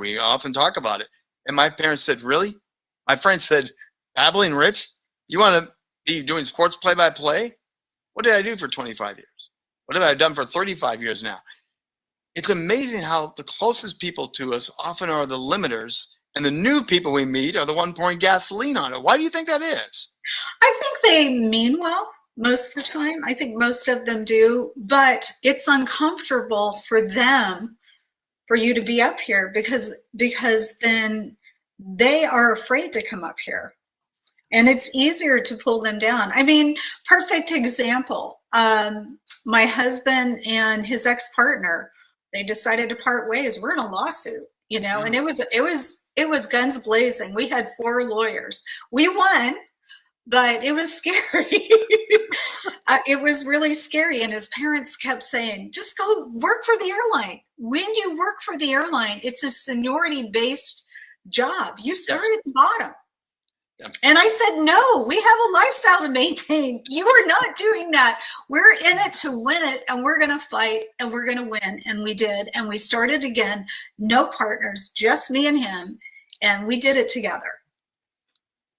We often talk about it. And my parents said, really? My friend said, Abilene Rich, you want to be doing sports play-by-play? What did I do for 25 years? What have I done for 35 years now? It's amazing how the closest people to us often are the limiters, and the new people we meet are the one pouring gasoline on it. Why do you think that is? I think they mean well most of the time. I think most of them do, but it's uncomfortable for them, for you to be up here, because then they are afraid to come up here. And it's easier to pull them down. I mean, perfect example. My husband and his ex-partner, they decided to part ways. We're in a lawsuit, and it was guns blazing. We had 4 lawyers. We won, but it was scary. It was really scary. And his parents kept saying, just go work for the airline. When you work for the airline, it's a seniority-based job. You start at the bottom. And I said, no, we have a lifestyle to maintain. You are not doing that. We're in it to win it, and we're going to fight, and we're going to win. And we did. And we started again, no partners, just me and him. And we did it together.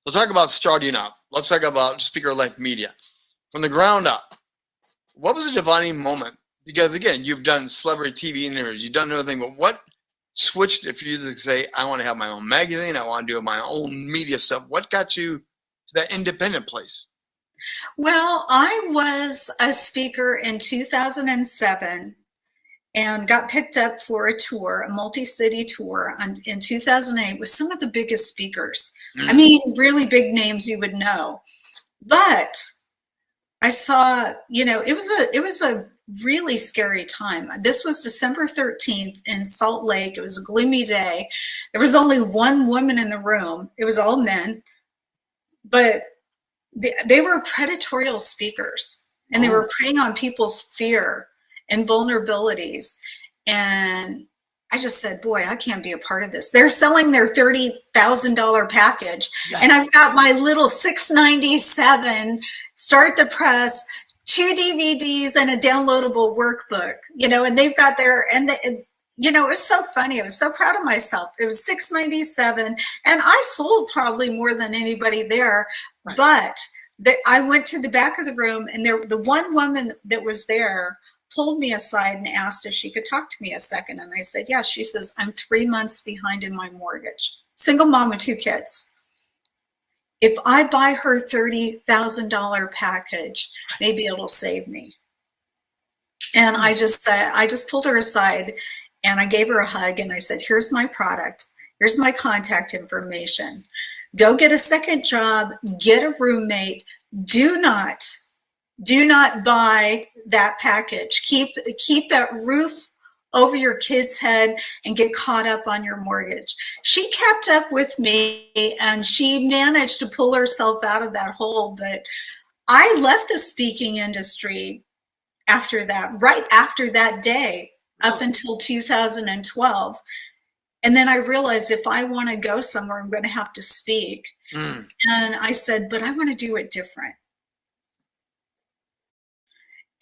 Let's talk about starting up. Let's talk about Speaker Life Media. From the ground up, what was a defining moment? Because, again, you've done celebrity TV interviews. You've done everything. But what switched it for you to say, I want to have my own magazine, I want to do my own media stuff? What got you to that independent place? Well, I was a speaker in 2007 and got picked up for a tour, a multi-city tour in 2008 with some of the biggest speakers. I mean, really big names you would know. But I saw, it was a really scary time. This was December 13th in Salt Lake. It was a gloomy day. There was only one woman in the room. It was all men, but they were predatory speakers, and they were preying on people's fear and vulnerabilities. And I just said, boy, I can't be a part of this. They're selling their $30,000 package. And I've got my little $697 Start the Press, 2 DVDs and a downloadable workbook, and they've got it was so funny. I was so proud of myself. It was $697, and I sold probably more than anybody there. But I went to the back of the room, and the one woman that was there pulled me aside and asked if she could talk to me a second. And I said, yeah. She says, I'm 3 months behind in my mortgage. Single mom with 2 kids. If I buy her $30,000 package, maybe it'll save me. And I just pulled her aside, and I gave her a hug, and I said, here's my product. Here's my contact information. Go get a second job, get a roommate. Do not buy that package. Keep that roof over your kid's head and get caught up on your mortgage. She kept up with me, and she managed to pull herself out of that hole. But I left the speaking industry after that, right after that day, up until 2012. And then I realized if I want to go somewhere, I'm going to have to speak. And I said, but I want to do it different.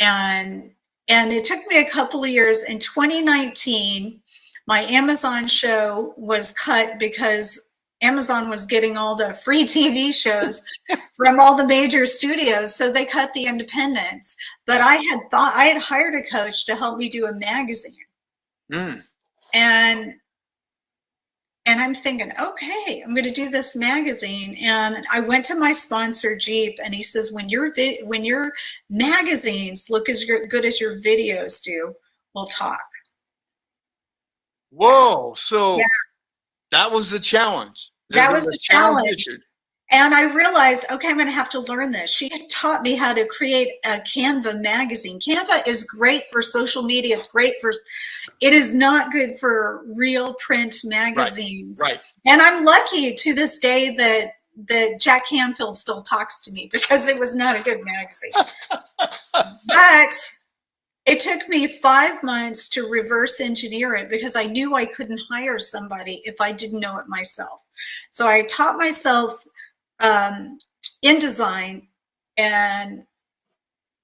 And it took me a couple of years. In 2019, my Amazon show was cut because Amazon was getting all the free TV shows from all the major studios. So they cut the independents. But I had hired a coach to help me do a magazine. And I'm thinking, okay, I'm going to do this magazine. And I went to my sponsor, Jeep, and he says, when your magazines look as good as your videos do, we'll talk. Whoa. So that was the challenge. That was the challenge. And I realized, okay, I'm going to have to learn this. She had taught me how to create a Canva magazine. Canva is great for social media. It's great it is not good for real print magazines. Right. And I'm lucky to this day that Jack Canfield still talks to me, because it was not a good magazine. But it took me 5 months to reverse engineer it, because I knew I couldn't hire somebody if I didn't know it myself. So I taught myself in design, and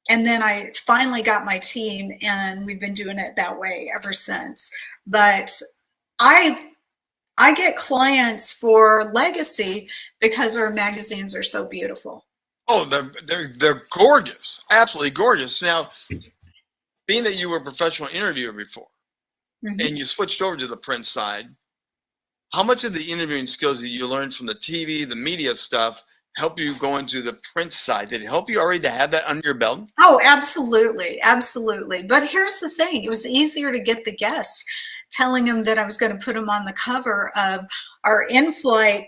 then I finally got my team, and we've been doing it that way ever since. But I I get clients for Legacy because our magazines are so beautiful. Oh, they're gorgeous, absolutely gorgeous. Now, being that you were a professional interviewer before, and you switched over to the print side, how much of the interviewing skills that you learned from the TV, the media stuff, help you go into the print side? Did it help you already to have that under your belt? Oh, absolutely. Absolutely. But here's the thing. It was easier to get the guest, telling them that I was going to put them on the cover of our in-flight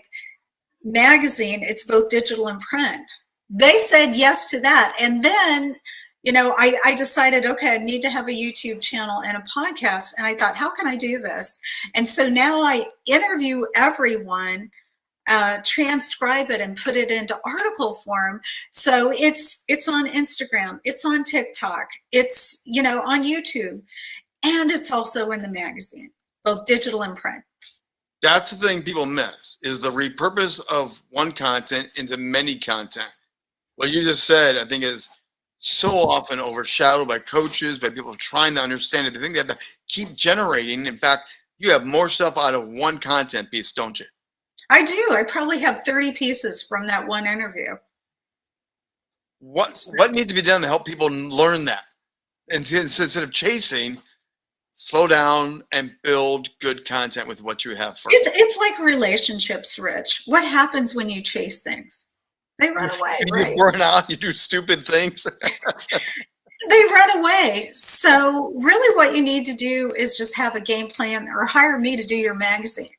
magazine. It's both digital and print. They said yes to that. And then, you know, I decided, okay, I need to have a YouTube channel and a podcast. And I thought, how can I do this? And so now I interview everyone, transcribe it and put it into article form. So it's on Instagram, it's on TikTok, it's, you know, on YouTube, and it's also in the magazine, both digital and print. That's the thing people miss, is the repurpose of one content into many content. What you just said, I think, is so often overshadowed by coaches, by people trying to understand it. They think they have to keep generating. In fact, you have more stuff out of one content piece, don't you? I do. I probably have 30 pieces from that one interview. What needs to be done to help people learn that? And instead of chasing, slow down and build good content with what you have first. It's like relationships, Rich. What happens when you chase things? They run away, right? You burn out, you do stupid things. They run away. So really what you need to do is just have a game plan, or hire me to do your magazine.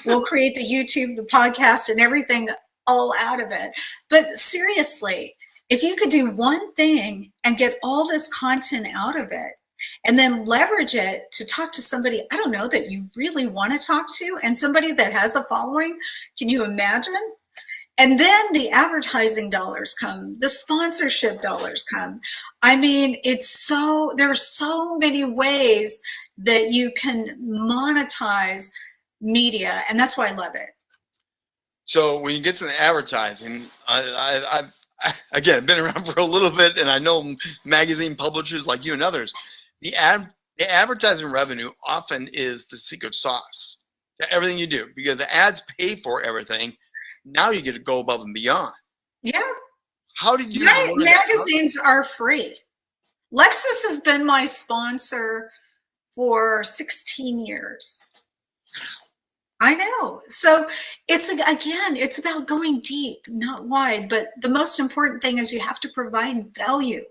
We'll create the YouTube, the podcast, and everything all out of it. But seriously, if you could do one thing and get all this content out of it, and then leverage it to talk to somebody, I don't know, that you really want to talk to, and somebody that has a following, can you imagine? And then the advertising dollars come, the sponsorship dollars come. I mean, there are so many ways that you can monetize media, and that's why I love it. So when you get to the advertising, I've again been around for a little bit, and I know magazine publishers like you and others. The advertising revenue often is the secret sauce to everything you do, because the ads pay for everything. Now you get to go above and beyond. Yeah. How did you? Magazines are free. Lexus has been my sponsor for 16 years. I know. So it's about going deep, not wide. But the most important thing is you have to provide value.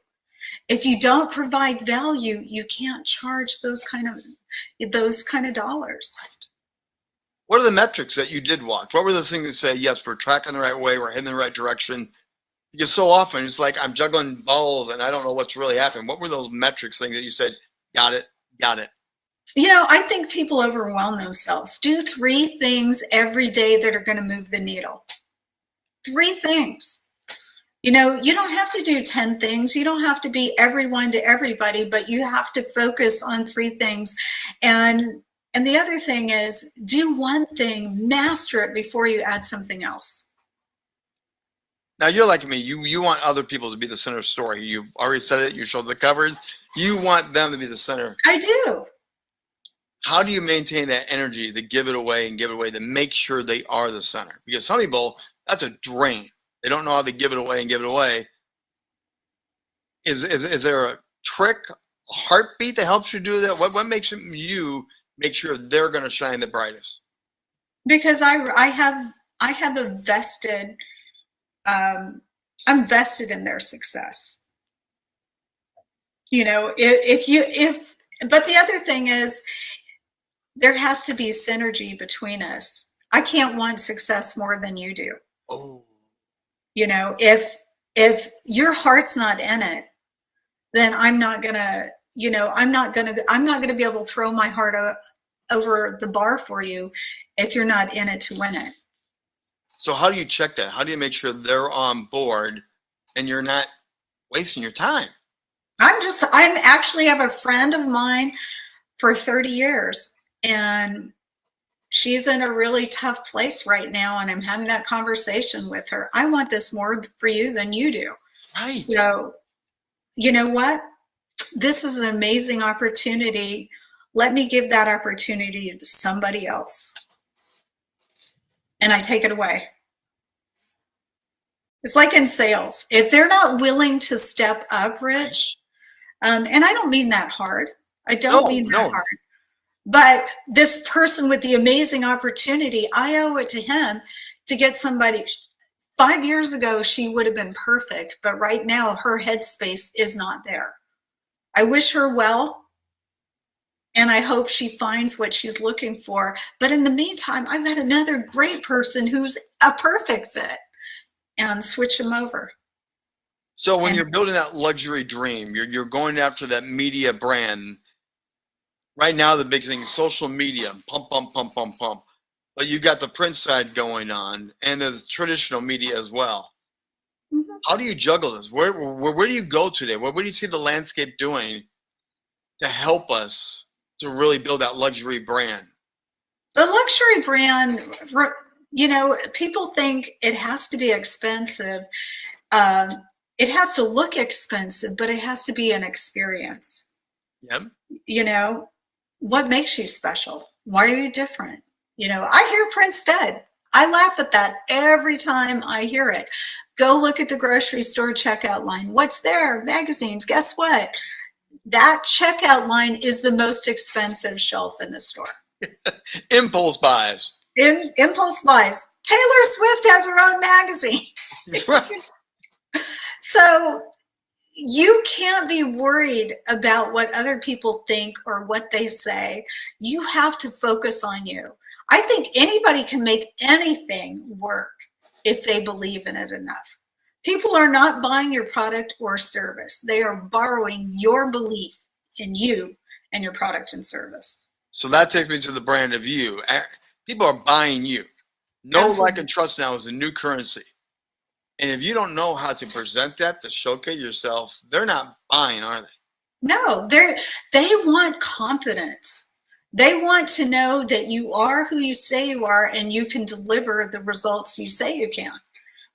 If you don't provide value, you can't charge those kind of dollars. What are the metrics that you did watch? What were the things that say, yes, we're tracking the right way, we're heading the right direction? Because so often it's like I'm juggling balls and I don't know what's really happening. What were those metrics things that you said, got it? You know, I think people overwhelm themselves. Do 3 things every day that are going to move the needle. 3 things. You know, you don't have to do 10 things. You don't have to be everyone to everybody, but you have to focus on 3 things. And the other thing is, do one thing, master it before you add something else. Now you're like me. You want other people to be the center of the story. You already said it. You showed the covers. You want them to be the center. I do. How do you maintain that energy to give it away to make sure they are the center? Because some people, that's a drain. They don't know how to give it away and give it away. Is there a trick, a heartbeat that helps you do that? What makes you make sure they're going to shine the brightest? Because I have a vested, I'm vested in their success. You know, but the other thing is, there has to be synergy between us. I can't want success more than you do. Oh. You know, if your heart's not in it, then I'm not gonna be able to throw my heart over the bar for you if you're not in it to win it. So how do you check that? How do you make sure they're on board and you're not wasting your time? I'm actually have a friend of mine for 30 years, and she's in a really tough place right now, and I'm having that conversation with her. I want this more for you than you do. Right. So, you know what? This is an amazing opportunity. Let me give that opportunity to somebody else. and I take it away. It's like in sales. If they're not willing to step up, Rich, and I don't mean that hard. I don't mean that hard. But this person with the amazing opportunity, I owe it to him to get somebody. 5 years ago, she would have been perfect, but right now her headspace is not there. I wish her well, and I hope she finds what she's looking for. But in the meantime, I've got another great person who's a perfect fit, and switch them over. So when you're building that luxury dream, you're going after that media brand. Right now, the big thing is social media, pump, pump, pump, pump, pump. But you've got the print side going on, and there's traditional media as well. Mm-hmm. How do you juggle this? Where do you go today? Where do you see the landscape doing to help us to really build that luxury brand? The luxury brand, you know, people think it has to be expensive. It has to look expensive, but it has to be an experience. Yep. You know, what makes you special? Why are you different? You know, I hear Prince dead. I laugh at that every time I hear it. Go look at the grocery store checkout line. What's there? Magazines. Guess what? That checkout line is the most expensive shelf in the store. Impulse buys. Impulse buys. Taylor Swift has her own magazine. So you can't be worried about what other people think or what they say. You have to focus on you. I think anybody can make anything work if they believe in it enough. People are not buying your product or service. They are borrowing your belief in you and your product and service. So that takes me to the brand of you. People are buying you. No, like, and trust now is a new currency. And if you don't know how to present that, to showcase yourself, they're not buying, are they? No, they want confidence. They want to know that you are who you say you are and you can deliver the results you say you can.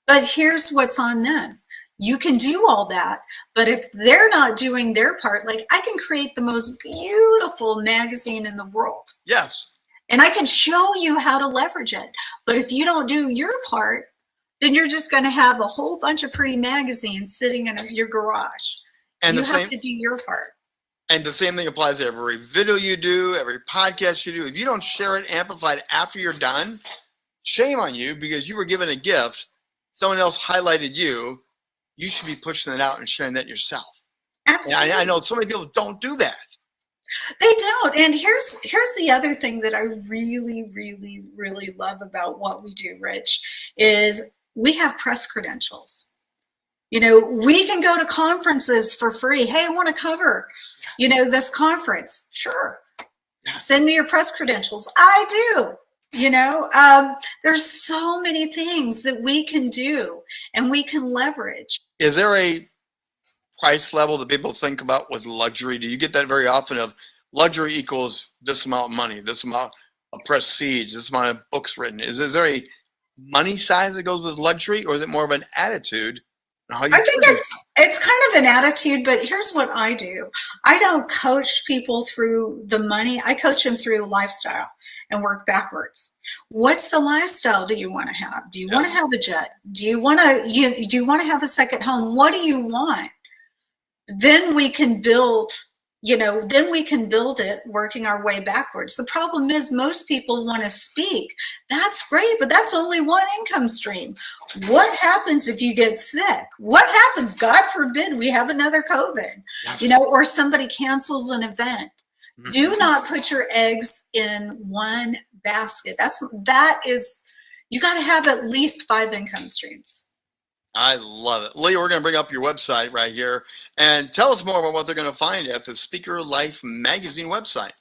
But here's what's on them. You can do all that, but if they're not doing their part, like, I can create the most beautiful magazine in the world. Yes. And I can show you how to leverage it. But if you don't do your part, then you're just going to have a whole bunch of pretty magazines sitting in your garage. And you have to do your part. And the same thing applies to every video you do, every podcast you do. If you don't share it, amplify it after you're done, shame on you, because you were given a gift. Someone else highlighted you. You should be pushing it out and sharing that yourself. Absolutely. And I know so many people don't do that. They don't. And here's the other thing that I really, really, really love about what we do, Rich, is we have press credentials. You know, we can go to conferences for free. Hey, I want to cover, you know, this conference. Sure. Send me your press credentials. I do. You know, there's so many things that we can do and we can leverage. Is there a price level that people think about with luxury? Do you get that very often, of luxury equals this amount of money, this amount of prestige, this amount of books written? Is there a money size that goes with luxury, or is it more of an attitude? I think it's kind of an attitude, but here's what I do. I don't coach people through the money. I coach them through lifestyle and work backwards. What's the lifestyle do you want to have? Do you want to have a jet? Do you want to have a second home? What do you want? Then we can build, you know, then we can build it working our way backwards. The problem is most people want to speak. That's great, but that's only one income stream. What happens if you get sick? What happens? God forbid we have another COVID, you know, or somebody cancels an event. Do not put your eggs in one basket. You got to have at least 5 income streams. I love it. Leah, we're going to bring up your website right here and tell us more about what they're going to find at the Speaker Life Magazine website.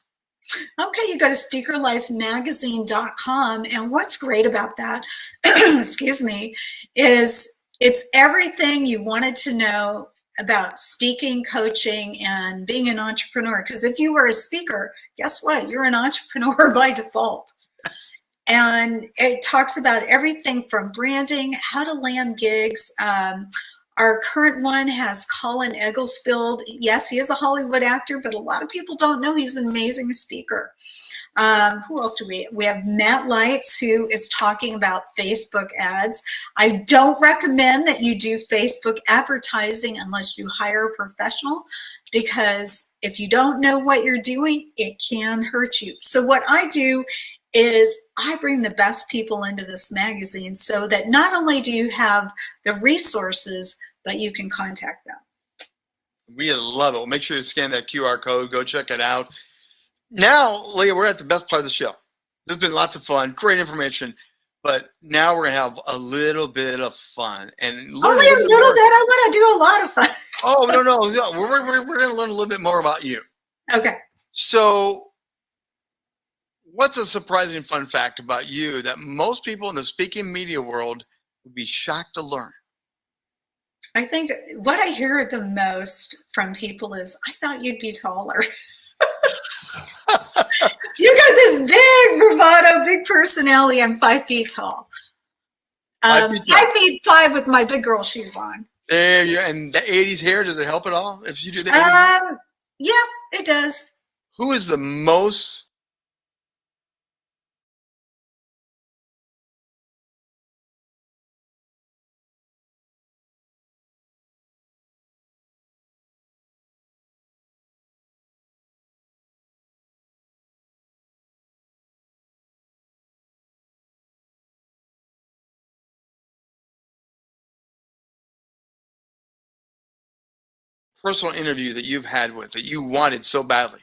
Okay, you go to speakerlifemagazine.com. And what's great about that, excuse me, is it's everything you wanted to know about speaking, coaching, and being an entrepreneur. Because if you were a speaker, guess what? You're an entrepreneur by default. And it talks about everything from branding, how to land gigs, Our current one has Colin Egglesfield. Yes, he is a Hollywood actor, but a lot of people don't know he's an amazing speaker. Who else do we have? Matt Lights, who is talking about Facebook ads. I don't recommend that you do Facebook advertising unless you hire a professional, because if you don't know what you're doing, it can hurt you. So what I do is I bring the best people into this magazine so that not only do you have the resources, but you can contact them. We love it. Well, make sure you scan that QR code. Go check it out. Now, Leah, we're at the best part of the show. There's been lots of fun, great information, but now we're going to have a little bit of fun. And only a little bit? I want to do a lot of fun. Oh, no. We're going to learn a little bit more about you. Okay. So what's a surprising fun fact about you that most people in the speaking media world would be shocked to learn? I think what I hear the most from people is, I thought you'd be taller. You got this big bravado, big personality. I'm 5 feet tall. 5 feet 5 with my big girl shoes on. There you and the 80s hair, does it help at all if you do the 80s? Yeah, it does. Who is the most personal interview that you've had with that you wanted so badly?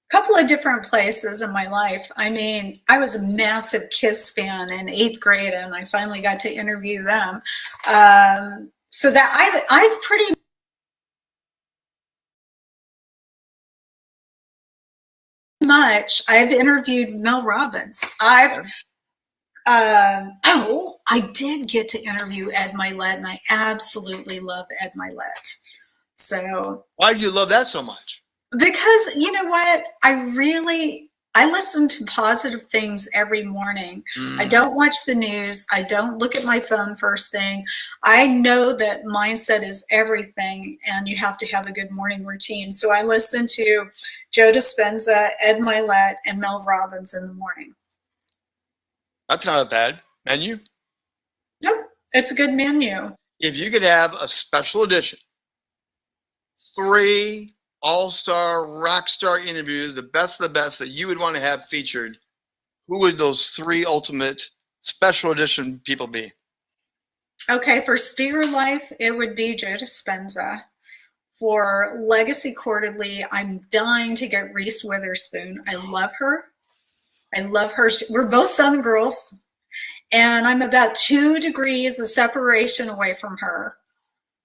Couple of different places in my life. I mean, I was a massive Kiss fan in 8th grade, and I finally got to interview them. So that I've pretty much, I've interviewed Mel Robbins. I did get to interview Ed Milet, and I absolutely love Ed Milet. So why do you love that so much? Because you know what? I listen to positive things every morning. I don't watch the news. I don't look at my phone first thing. I know that mindset is everything, and you have to have a good morning routine. So I listen to Joe Dispenza, Ed Milet, and Mel Robbins in the morning. That's not a bad menu. Nope, it's a good menu. If you could have a special edition, 3 all-star, rock star interviews, the best of the best that you would want to have featured, who would those 3 ultimate special edition people be? Okay, for Speaker Life, it would be Joe Dispenza. For Legacy Quarterly, I'm dying to get Reese Witherspoon. I love her. We're both Southern girls, and I'm about 2 degrees of separation away from her.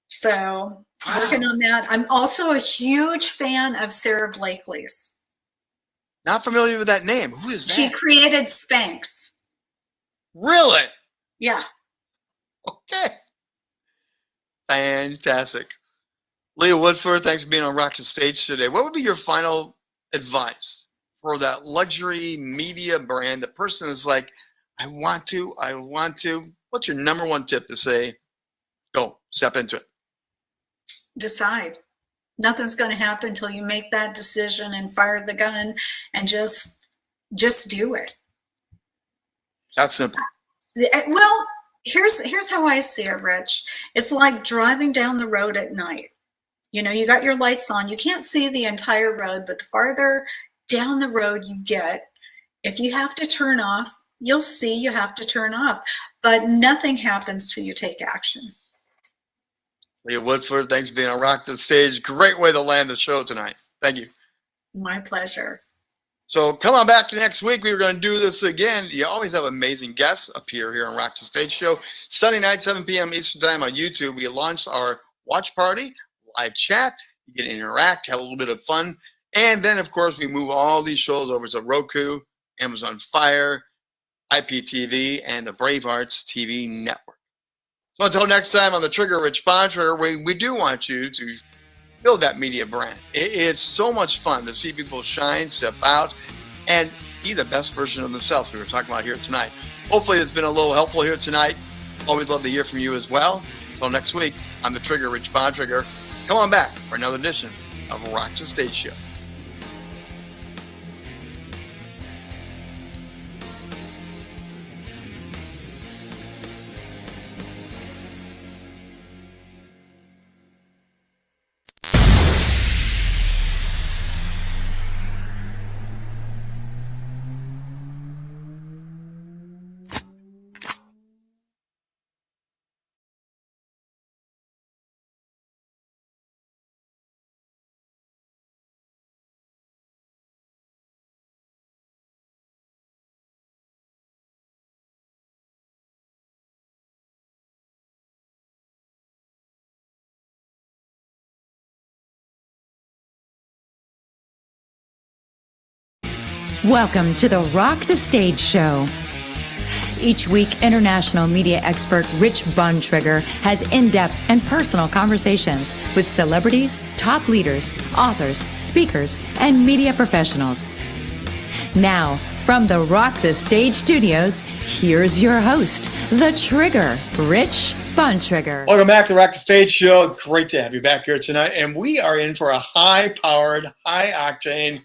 So working on that. I'm also a huge fan of Sarah Blakely's. Not familiar with that name. Who is that? She created Spanx. Really? Yeah. Okay. Fantastic. Leah Woodford, thanks for being on Rock the Stage today. What would be your final advice for that luxury media brand? The person is like, I want to. What's your number 1 tip to say, go, step into it? Decide. Nothing's going to happen until you make that decision and fire the gun and just do it. That's simple. Well, here's how I see it, Rich. It's like driving down the road at night. You know, you got your lights on. You can't see the entire road, but the farther down the road you get, if you have to turn off, you'll see you have to turn off. But nothing happens till you take action. Leah Woodford, thanks for being on Rock the Stage. Great way to land the show tonight. Thank you. My pleasure. So come on back to next week. We were going to do this again. You always have amazing guests appear here on Rock the Stage show. Sunday night, 7 p.m. Eastern Time on YouTube. We launched our watch party, live chat. You get to interact, have a little bit of fun. And then, of course, we move all these shows over to Roku, Amazon Fire, IPTV, and the Bravehearts TV network. So until next time on the Trigger Rich Bontrager, we do want you to build that media brand. It's so much fun to see people shine, step out, and be the best version of themselves we were talking about here tonight. Hopefully it's been a little helpful here tonight. Always love to hear from you as well. Until next week, I'm the Trigger, Rich Bontrigger. Come on back for another edition of Rock the Stage Show. Welcome to the Rock the Stage Show. Each week, international media expert Rich Bontrigger has in-depth and personal conversations with celebrities, top leaders, authors, speakers, and media professionals. Now, from the Rock the Stage studios, here's your host, the Trigger, Rich Bontrigger. Welcome back to Rock the Stage Show. Great to have you back here tonight. And we are in for a high-powered, high-octane,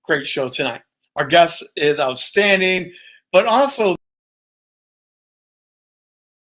great show tonight. Our guest is outstanding, but also